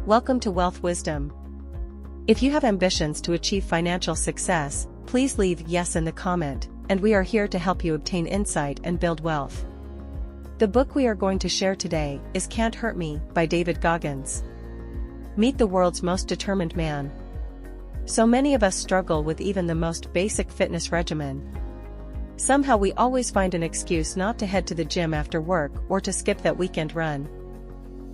Welcome to Wealth Wisdom. If you have ambitions to achieve financial success, please leave yes in the comment, and we are here to help you obtain insight and build wealth. The book we are going to share today is Can't Hurt Me by David Goggins. Meet the world's most determined man. So many of us struggle with even the most basic fitness regimen. Somehow we always find an excuse not to head to the gym after work or to skip that weekend run.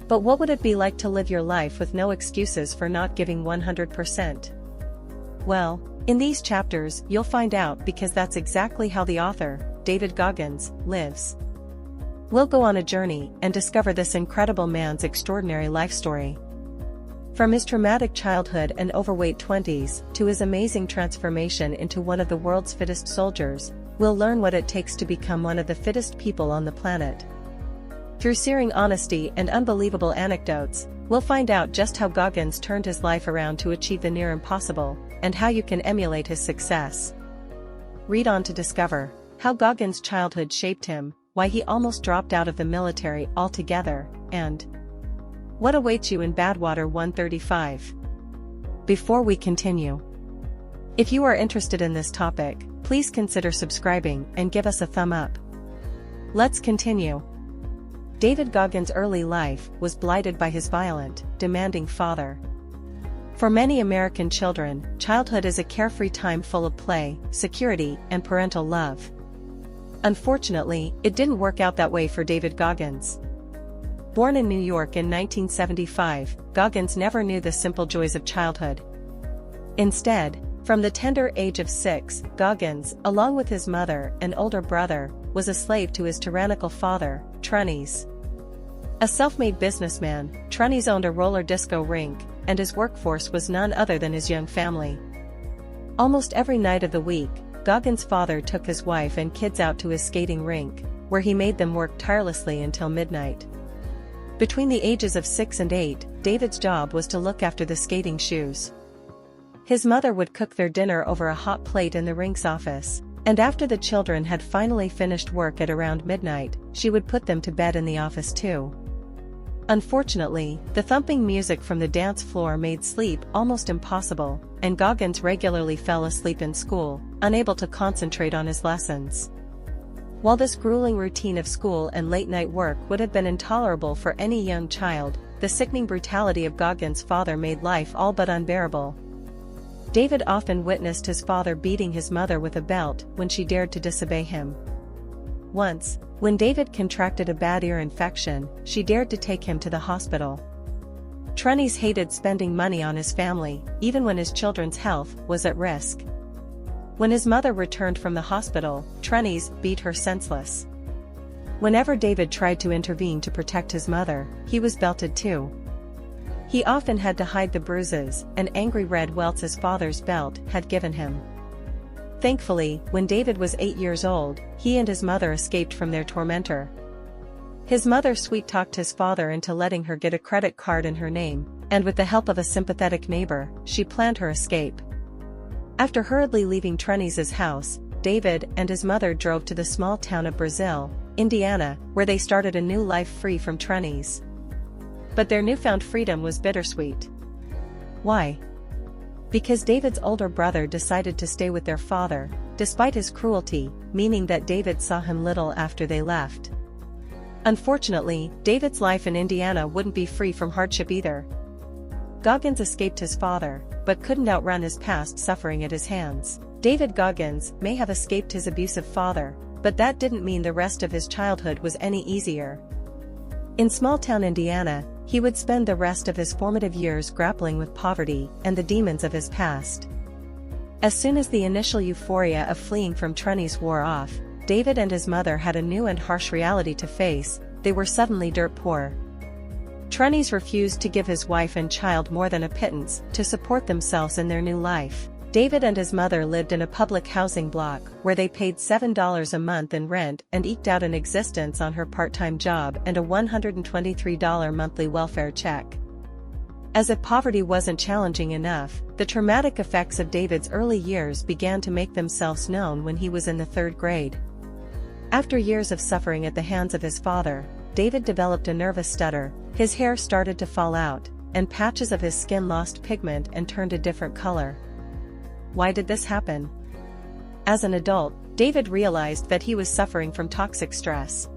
But what would it be like to live your life with no excuses for not giving 100%? Well, in these chapters you'll find out, because that's exactly how the author, David Goggins, lives. We'll go on a journey and discover this incredible man's extraordinary life story. From his traumatic childhood and overweight 20s to his amazing transformation into one of the world's fittest soldiers, we'll learn what it takes to become one of the fittest people on the planet. Through searing honesty and unbelievable anecdotes, we'll find out just how Goggins turned his life around to achieve the near impossible, and how you can emulate his success. Read on to discover how Goggins' childhood shaped him, why he almost dropped out of the military altogether, and what awaits you in Badwater 135. Before we continue, if you are interested in this topic, please consider subscribing and give us a thumb up. Let's continue. David Goggins' early life was blighted by his violent, demanding father. For many American children, childhood is a carefree time full of play, security, and parental love. Unfortunately, it didn't work out that way for David Goggins. Born in New York in 1975, Goggins never knew the simple joys of childhood. Instead, from the tender age of 6, Goggins, along with his mother and older brother, was a slave to his tyrannical father, Trunnies. A self-made businessman, Trunnies owned a roller disco rink, and his workforce was none other than his young family. Almost every night of the week, Goggins' father took his wife and kids out to his skating rink, where he made them work tirelessly until midnight. Between the ages of 6 and 8, David's job was to look after the skating shoes. His mother would cook their dinner over a hot plate in the rink's office, and after the children had finally finished work at around midnight, she would put them to bed in the office too. Unfortunately, the thumping music from the dance floor made sleep almost impossible, and Goggins regularly fell asleep in school, unable to concentrate on his lessons. While this grueling routine of school and late-night work would have been intolerable for any young child, the sickening brutality of Goggins' father made life all but unbearable. David often witnessed his father beating his mother with a belt when she dared to disobey him. Once, when David contracted a bad ear infection, she dared to take him to the hospital. Trunnies hated spending money on his family, even when his children's health was at risk. When his mother returned from the hospital, Trunnies beat her senseless. Whenever David tried to intervene to protect his mother, he was belted too. He often had to hide the bruises and angry red welts his father's belt had given him. Thankfully, when David was 8 years old, he and his mother escaped from their tormentor. His mother sweet-talked his father into letting her get a credit card in her name, and with the help of a sympathetic neighbor, she planned her escape. After hurriedly leaving Trunnies' house, David and his mother drove to the small town of Brazil, Indiana, where they started a new life free from Trunnies. But their newfound freedom was bittersweet. Why? Because David's older brother decided to stay with their father, despite his cruelty, meaning that David saw him little after they left. Unfortunately, David's life in Indiana wouldn't be free from hardship either. Goggins escaped his father, but couldn't outrun his past suffering at his hands. David Goggins may have escaped his abusive father, but that didn't mean the rest of his childhood was any easier. In small-town Indiana, he would spend the rest of his formative years grappling with poverty and the demons of his past. As soon as the initial euphoria of fleeing from Trunnies wore off, David and his mother had a new and harsh reality to face: they were suddenly dirt poor. Trunnies refused to give his wife and child more than a pittance to support themselves in their new life. David and his mother lived in a public housing block where they paid $7 a month in rent and eked out an existence on her part-time job and a $123 monthly welfare check. As if poverty wasn't challenging enough, the traumatic effects of David's early years began to make themselves known when he was in the 3rd grade. After years of suffering at the hands of his father, David developed a nervous stutter, his hair started to fall out, and patches of his skin lost pigment and turned a different color. Why did this happen? As an adult, David realized that he was suffering from toxic stress.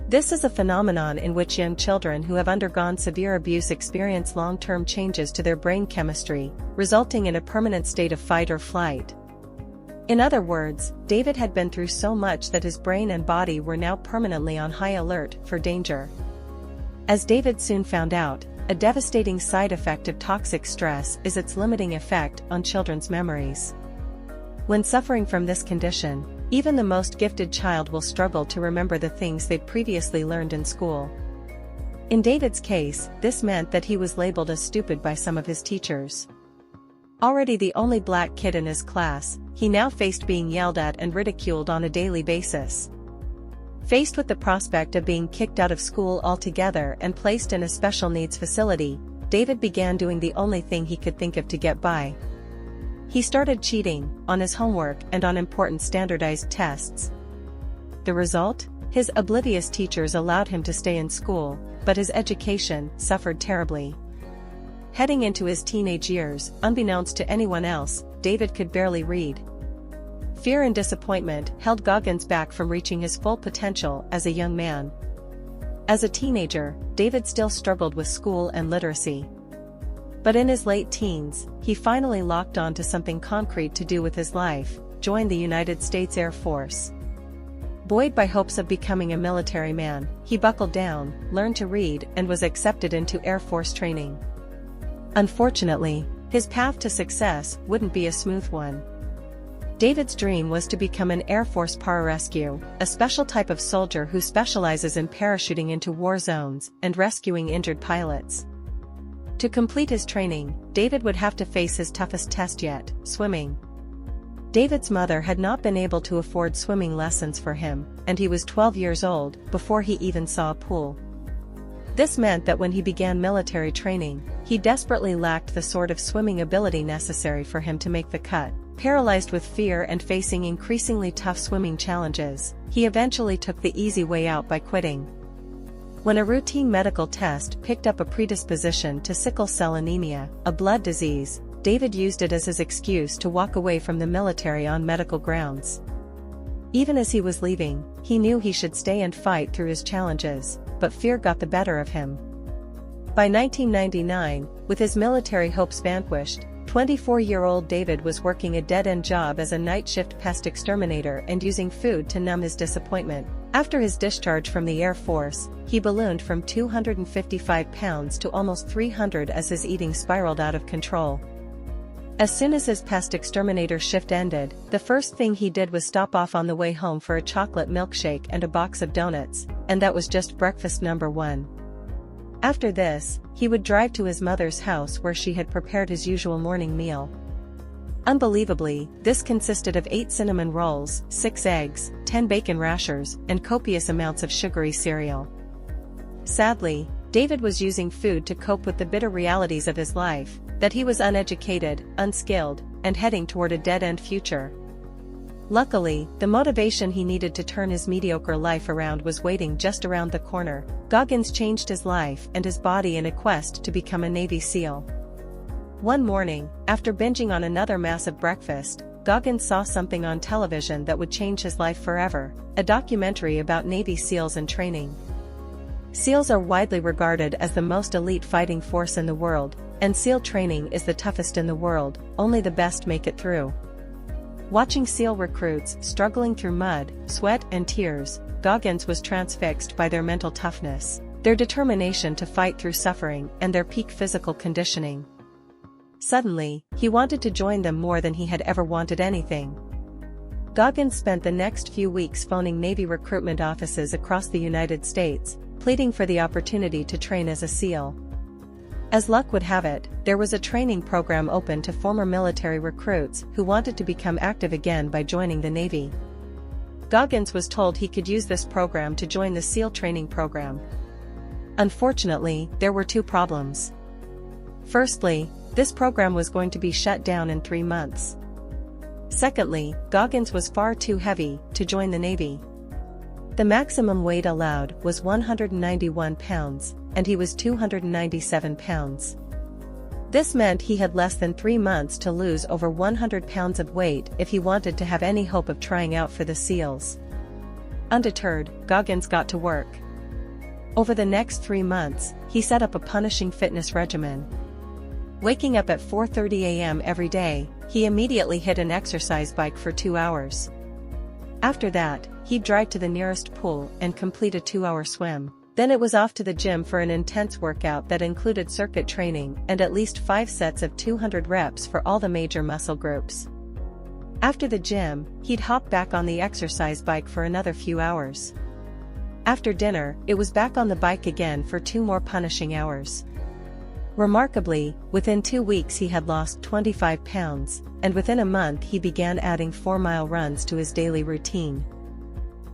This is a phenomenon in which young children who have undergone severe abuse experience long-term changes to their brain chemistry, resulting in a permanent state of fight or flight. In other words, David had been through so much that his brain and body were now permanently on high alert for danger. As David soon found out, a devastating side effect of toxic stress is its limiting effect on children's memories. When suffering from this condition, even the most gifted child will struggle to remember the things they'd previously learned in school. In David's case, this meant that he was labeled as stupid by some of his teachers. Already the only black kid in his class, he now faced being yelled at and ridiculed on a daily basis. Faced with the prospect of being kicked out of school altogether and placed in a special needs facility, David began doing the only thing he could think of to get by. He started cheating on his homework and on important standardized tests. The result? His oblivious teachers allowed him to stay in school, but his education suffered terribly. Heading into his teenage years, unbeknownst to anyone else, David could barely read. Fear and disappointment held Goggins back from reaching his full potential as a young man. As a teenager, David still struggled with school and literacy. But in his late teens, he finally locked on to something concrete to do with his life: join the United States Air Force. Buoyed by hopes of becoming a military man, he buckled down, learned to read, and was accepted into Air Force training. Unfortunately, his path to success wouldn't be a smooth one. David's dream was to become an Air Force pararescue, a special type of soldier who specializes in parachuting into war zones and rescuing injured pilots. To complete his training, David would have to face his toughest test yet: swimming. David's mother had not been able to afford swimming lessons for him, and he was 12 years old before he even saw a pool. This meant that when he began military training, he desperately lacked the sort of swimming ability necessary for him to make the cut. Paralyzed with fear and facing increasingly tough swimming challenges, he eventually took the easy way out by quitting. When a routine medical test picked up a predisposition to sickle cell anemia, a blood disease, David used it as his excuse to walk away from the military on medical grounds. Even as he was leaving, he knew he should stay and fight through his challenges, but fear got the better of him. By 1999, with his military hopes vanquished, 24-year-old David was working a dead-end job as a night shift pest exterminator and using food to numb his disappointment. After his discharge from the Air Force, he ballooned from 255 pounds to almost 300 as his eating spiraled out of control. As soon as his pest exterminator shift ended, the first thing he did was stop off on the way home for a chocolate milkshake and a box of donuts, and that was just breakfast number one. After this, he would drive to his mother's house where she had prepared his usual morning meal. Unbelievably, this consisted of 8 cinnamon rolls, 6 eggs, 10 bacon rashers, and copious amounts of sugary cereal. Sadly, David was using food to cope with the bitter realities of his life, that he was uneducated, unskilled, and heading toward a dead-end future. Luckily, the motivation he needed to turn his mediocre life around was waiting just around the corner. Goggins changed his life and his body in a quest to become a Navy SEAL. One morning, after binging on another massive breakfast, Goggins saw something on television that would change his life forever: a documentary about Navy SEALs and training. SEALs are widely regarded as the most elite fighting force in the world, and SEAL training is the toughest in the world. Only the best make it through. Watching SEAL recruits struggling through mud, sweat, and tears, Goggins was transfixed by their mental toughness, their determination to fight through suffering, and their peak physical conditioning. Suddenly, he wanted to join them more than he had ever wanted anything. Goggins spent the next few weeks phoning Navy recruitment offices across the United States, pleading for the opportunity to train as a SEAL. As luck would have it, there was a training program open to former military recruits who wanted to become active again by joining the Navy. Goggins was told he could use this program to join the SEAL training program. Unfortunately, there were 2 problems. Firstly, this program was going to be shut down in 3 months. Secondly, Goggins was far too heavy to join the Navy. The maximum weight allowed was 191 pounds, and he was 297 pounds. This meant he had less than 3 months to lose over 100 pounds of weight if he wanted to have any hope of trying out for the SEALs. Undeterred, Goggins got to work. Over the next 3 months, he set up a punishing fitness regimen. Waking up at 4:30 a.m. every day, he immediately hit an exercise bike for 2 hours. After that, he'd drive to the nearest pool and complete a 2-hour swim. Then it was off to the gym for an intense workout that included circuit training and at least 5 sets of 200 reps for all the major muscle groups. After the gym, he'd hop back on the exercise bike for another few hours. After dinner, it was back on the bike again for 2 more punishing hours. Remarkably, within 2 weeks he had lost 25 pounds, and within a month he began adding 4-mile runs to his daily routine.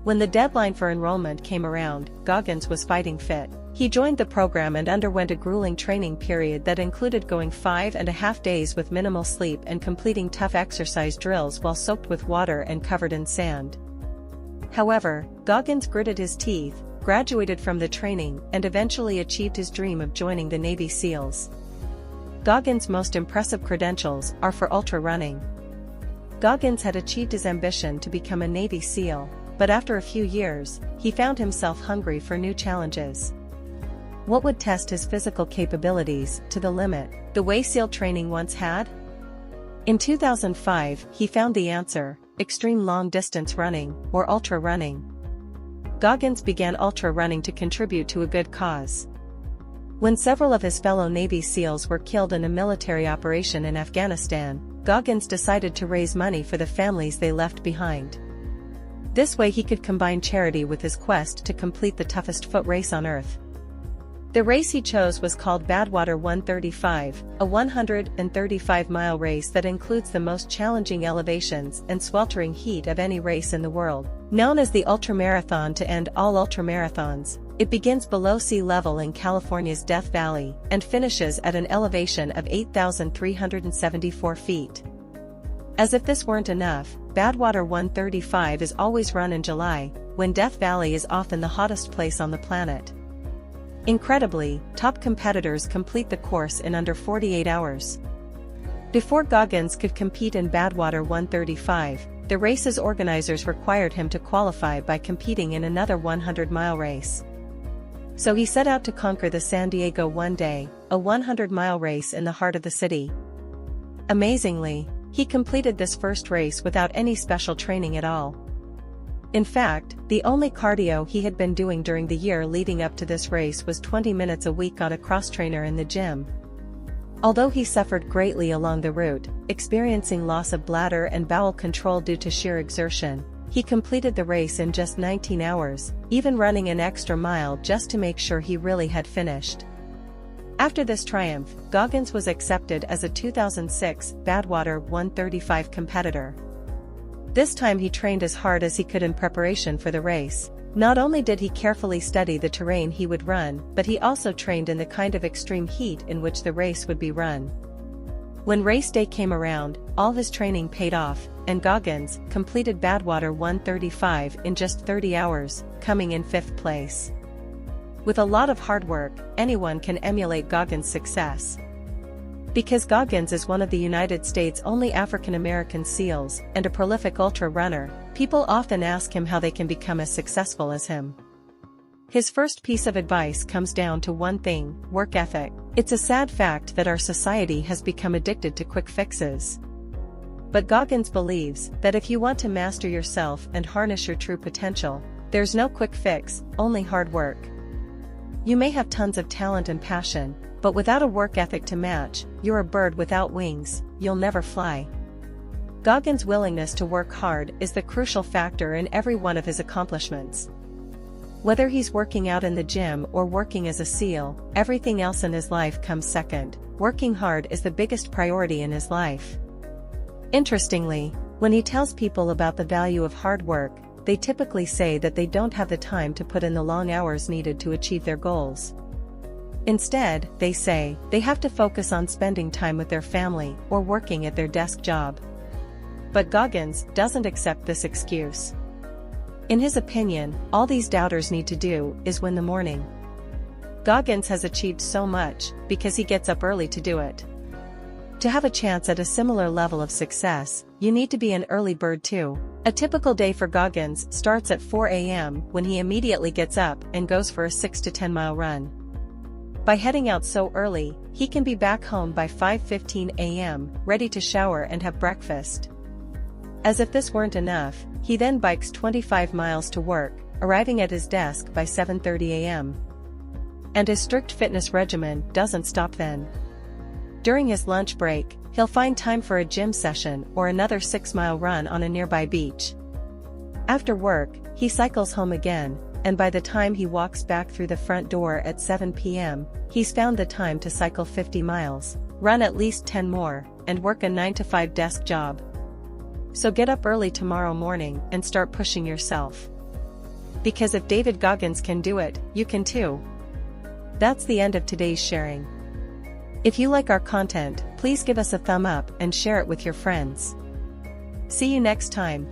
When the deadline for enrollment came around, Goggins was fighting fit. He joined the program and underwent a grueling training period that included going 5.5 days with minimal sleep and completing tough exercise drills while soaked with water and covered in sand. However, Goggins gritted his teeth, graduated from the training, and eventually achieved his dream of joining the Navy SEALs. Goggins' most impressive credentials are for ultra running. Goggins had achieved his ambition to become a Navy SEAL, but after a few years, he found himself hungry for new challenges. What would test his physical capabilities to the limit, the way SEAL training once had? In 2005, he found the answer: extreme long-distance running, or ultra running. Goggins began ultra running to contribute to a good cause. When several of his fellow Navy SEALs were killed in a military operation in Afghanistan, Goggins decided to raise money for the families they left behind. This way he could combine charity with his quest to complete the toughest foot race on Earth. The race he chose was called Badwater 135, a 135-mile race that includes the most challenging elevations and sweltering heat of any race in the world. Known as the ultramarathon to end all ultramarathons, it begins below sea level in California's Death Valley and finishes at an elevation of 8,374 feet. As if this weren't enough, Badwater 135 is always run in July, when Death Valley is often the hottest place on the planet. Incredibly, top competitors complete the course in under 48 hours. Before Goggins could compete in Badwater 135, the race's organizers required him to qualify by competing in another 100-mile race. So he set out to conquer the San Diego One Day, a 100-mile race in the heart of the city. Amazingly, he completed this first race without any special training at all. In fact, the only cardio he had been doing during the year leading up to this race was 20 minutes a week on a cross-trainer in the gym. Although he suffered greatly along the route, experiencing loss of bladder and bowel control due to sheer exertion, he completed the race in just 19 hours, even running an extra mile just to make sure he really had finished. After this triumph, Goggins was accepted as a 2006 Badwater 135 competitor. This time he trained as hard as he could in preparation for the race. Not only did he carefully study the terrain he would run, but he also trained in the kind of extreme heat in which the race would be run. When race day came around, all his training paid off, and Goggins completed Badwater 135 in just 30 hours, coming in 5th place. With a lot of hard work, anyone can emulate Goggins' success. Because Goggins is one of the United States' only African-American SEALs and a prolific ultra-runner, people often ask him how they can become as successful as him. His first piece of advice comes down to one thing: work ethic. It's a sad fact that our society has become addicted to quick fixes. But Goggins believes that if you want to master yourself and harness your true potential, there's no quick fix, only hard work. You may have tons of talent and passion, but without a work ethic to match, you're a bird without wings, you'll never fly. Goggins' willingness to work hard is the crucial factor in every one of his accomplishments. Whether he's working out in the gym or working as a SEAL, everything else in his life comes second. Working hard is the biggest priority in his life. Interestingly, when he tells people about the value of hard work, they typically say that they don't have the time to put in the long hours needed to achieve their goals. Instead, they say, they have to focus on spending time with their family or working at their desk job. But Goggins doesn't accept this excuse. In his opinion, all these doubters need to do is win the morning. Goggins has achieved so much because he gets up early to do it. To have a chance at a similar level of success, you need to be an early bird too. A typical day for Goggins starts at 4 a.m. when he immediately gets up and goes for a 6 to 10 mile run. By heading out so early, he can be back home by 5:15 a.m., ready to shower and have breakfast. As if this weren't enough, he then bikes 25 miles to work, arriving at his desk by 7:30 a.m. And his strict fitness regimen doesn't stop then. During his lunch break, he'll find time for a gym session or another 6-mile run on a nearby beach. After work, he cycles home again, and by the time he walks back through the front door at 7 p.m., he's found the time to cycle 50 miles, run at least 10 more, and work a 9-to-5 desk job. So get up early tomorrow morning and start pushing yourself. Because if David Goggins can do it, you can too. That's the end of today's sharing. If you like our content, please give us a thumb up and share it with your friends. See you next time.